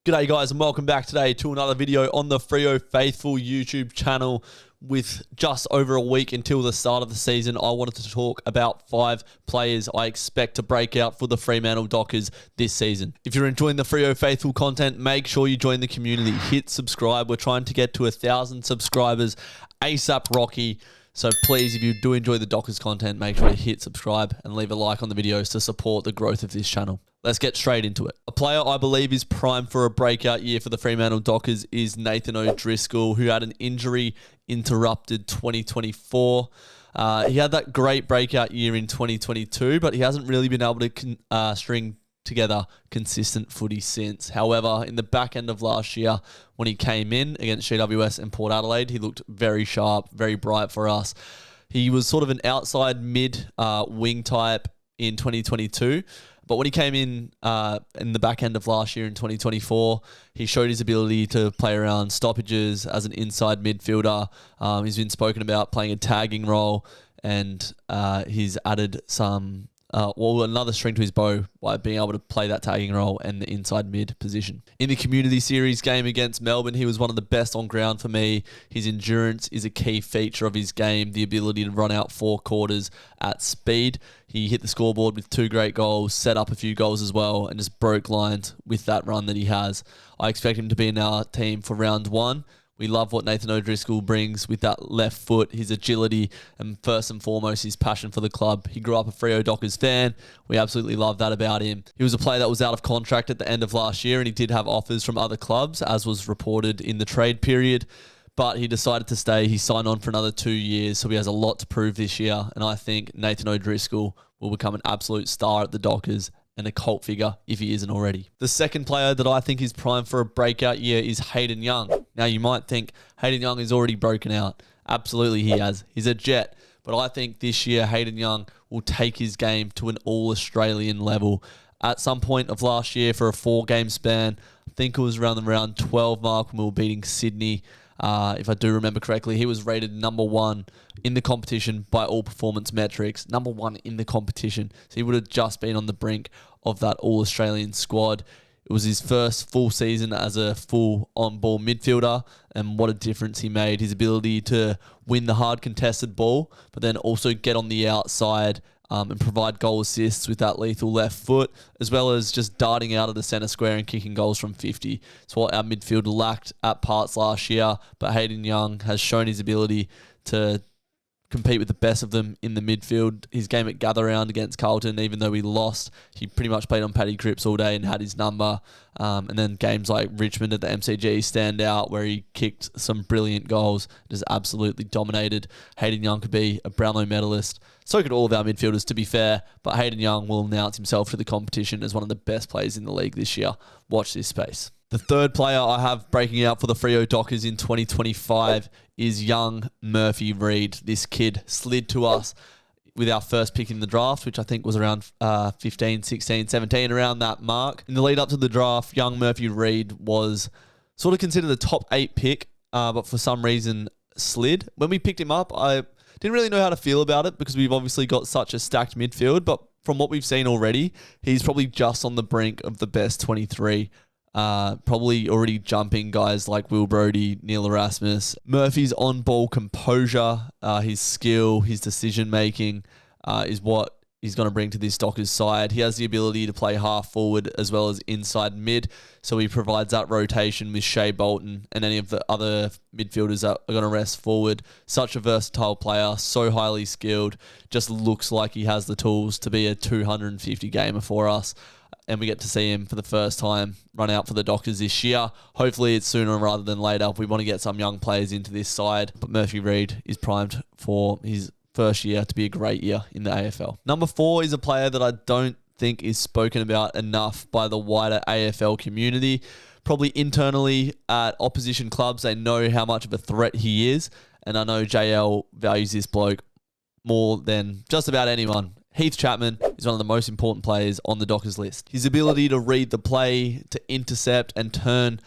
G'day guys and welcome back today to another video on the Freo Faithful YouTube channel. With just over a week until the start of the season, I wanted to talk about 5 players I expect to break out for the Fremantle Dockers this season. If you're enjoying the Freo Faithful content, make sure you join the community. Hit subscribe. We're trying to get to 1,000 subscribers ASAP Rocky. So please, if you do enjoy the Dockers content, make sure you hit subscribe and leave a like on the videos to support the growth of this channel. Let's get straight into it. A player I believe is primed for a breakout year for the Fremantle Dockers is Nathan O'Driscoll, who had an injury-interrupted 2024. He had that great breakout year in 2022, but he hasn't really been able to string together consistent footy since. However, in the back end of last year, when he came in against GWS and Port Adelaide, he looked very sharp, very bright for us. He was sort of an outside mid wing type in 2022. But when he came in the back end of last year in 2024, he showed his ability to play around stoppages as an inside midfielder. He's been spoken about playing a tagging role, and he's added some another string to his bow by being able to play that tagging role and the inside mid position. In the community series game against Melbourne, he was one of the best on ground for me. His endurance is a key feature of his game, the ability to run out 4 quarters at speed. He hit the scoreboard with 2 great goals, set up a few goals as well, and just broke lines with that run that he has. I expect him to be in our team for round 1. We love what Nathan O'Driscoll brings with that left foot, his agility, and first and foremost, his passion for the club. He grew up a Freo Dockers fan. We absolutely love that about him. He was a player that was out of contract at the end of last year, and he did have offers from other clubs, as was reported in the trade period. But he decided to stay. He signed on for another 2 years, so he has a lot to prove this year. And I think Nathan O'Driscoll will become an absolute star at the Dockers and a cult figure if he isn't already. The second player that I think is primed for a breakout year is Hayden Young. Now, you might think Hayden Young is already broken out. Absolutely he has. He's a Jet. But I think this year Hayden Young will take his game to an all-Australian level. At some point of last year for a 4-game span, I think it was around the round 12 mark when we were beating Sydney. If I do remember correctly, he was rated number 1 in the competition by all performance metrics. Number 1 in the competition. So he would have just been on the brink of that all-Australian squad. It was his first full season as a full on-ball midfielder, and what a difference he made. His ability to win the hard contested ball, but then also get on the outside and provide goal assists with that lethal left foot, as well as just darting out of the centre square and kicking goals from 50. It's what our midfield lacked at parts last year, but Hayden Young has shown his ability to compete with the best of them in the midfield. His game at Gather Round against Carlton, even though we lost, he pretty much played on Paddy Cripps all day and had his number. And then games like Richmond at the MCG stand out, where he kicked some brilliant goals, just absolutely dominated. Hayden Young could be a Brownlow medalist. So could all of our midfielders, to be fair, but Hayden Young will announce himself to the competition as one of the best players in the league this year. Watch this space. The third player I have breaking out for the Freo Dockers in 2025 is young Murphy Reid. This kid slid to us with our first pick in the draft, which I think was around 15, 16, 17, around that mark. In the lead up to the draft, young Murphy Reid was sort of considered a top 8 pick, but for some reason slid. When we picked him up, I didn't really know how to feel about it because we've obviously got such a stacked midfield, but from what we've seen already, he's probably just on the brink of the best 23. Probably already jumping guys like Will Brodie, Neil Erasmus. Murphy's on-ball composure, his skill, his decision-making is what he's going to bring to this Dockers side. He has the ability to play half-forward as well as inside mid, so he provides that rotation with Shea Bolton and any of the other midfielders that are going to rest forward. Such a versatile player, so highly skilled, just looks like he has the tools to be a 250 gamer for us. And we get to see him for the first time run out for the Dockers this year. Hopefully it's sooner rather than later. We want to get some young players into this side, but Murphy Reid is primed for his first year to be a great year in the AFL. Number 4 is a player that I don't think is spoken about enough by the wider AFL community. Probably internally at opposition clubs, they know how much of a threat he is, and I know JL values this bloke more than just about anyone. Heath Chapman is one of the most important players on the Dockers list. His ability to read the play, to intercept and turn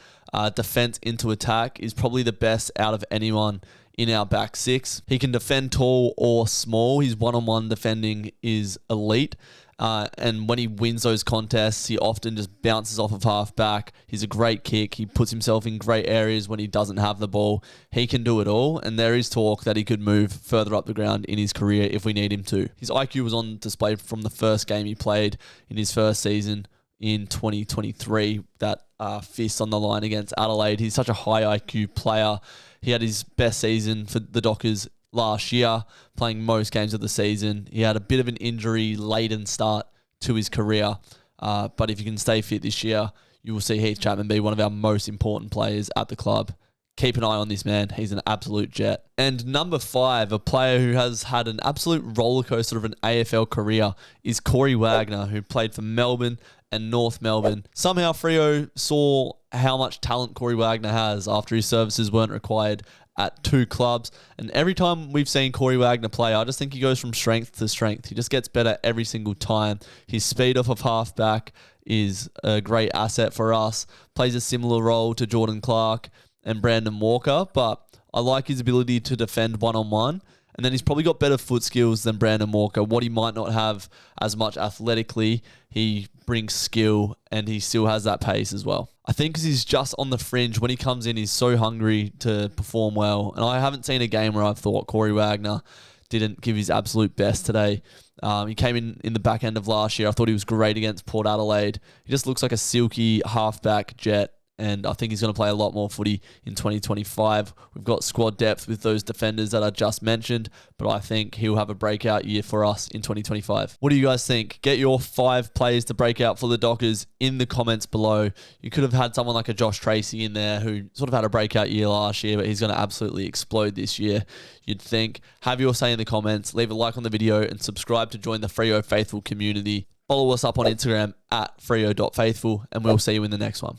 defense into attack is probably the best out of anyone in our back 6. He can defend tall or small. His one-on-one defending is elite. And when he wins those contests, he often just bounces off of half-back. He's a great kick. He puts himself in great areas when he doesn't have the ball. He can do it all, and there is talk that he could move further up the ground in his career if we need him to. His IQ was on display from the first game he played in his first season in 2023, that fist on the line against Adelaide. He's such a high IQ player. He had his best season for the Dockers last year, playing most games of the season. He had a bit of an injury-laden start to his career, but if he can stay fit this year, you will see Heath Chapman be one of our most important players at the club. Keep an eye on this man. He's an absolute jet. And number 5, a player who has had an absolute rollercoaster of an AFL career, is Corey Wagner, who played for Melbourne and North Melbourne. Somehow Freo saw how much talent Corey Wagner has after his services weren't required at 2 clubs. And every time we've seen Corey Wagner play, I just think he goes from strength to strength. He just gets better every single time. His speed off of halfback is a great asset for us. Plays a similar role to Jordan Clark and Brandon Walker, but I like his ability to defend one-on-one. And then he's probably got better foot skills than Brandon Walker. What he might not have as much athletically, he brings skill and he still has that pace as well. I think because he's just on the fringe, when he comes in, he's so hungry to perform well. And I haven't seen a game where I've thought Corey Wagner didn't give his absolute best today. He came in the back end of last year. I thought he was great against Port Adelaide. He just looks like a silky halfback jet. And I think he's going to play a lot more footy in 2025. We've got squad depth with those defenders that I just mentioned, but I think he'll have a breakout year for us in 2025. What do you guys think? Get your 5 players to break out for the Dockers in the comments below. You could have had someone like a Josh Tracy in there who sort of had a breakout year last year, but he's going to absolutely explode this year, you'd think. Have your say in the comments. Leave a like on the video and subscribe to join the Freo Faithful community. Follow us up on Instagram at freo.faithful, and we'll see you in the next one.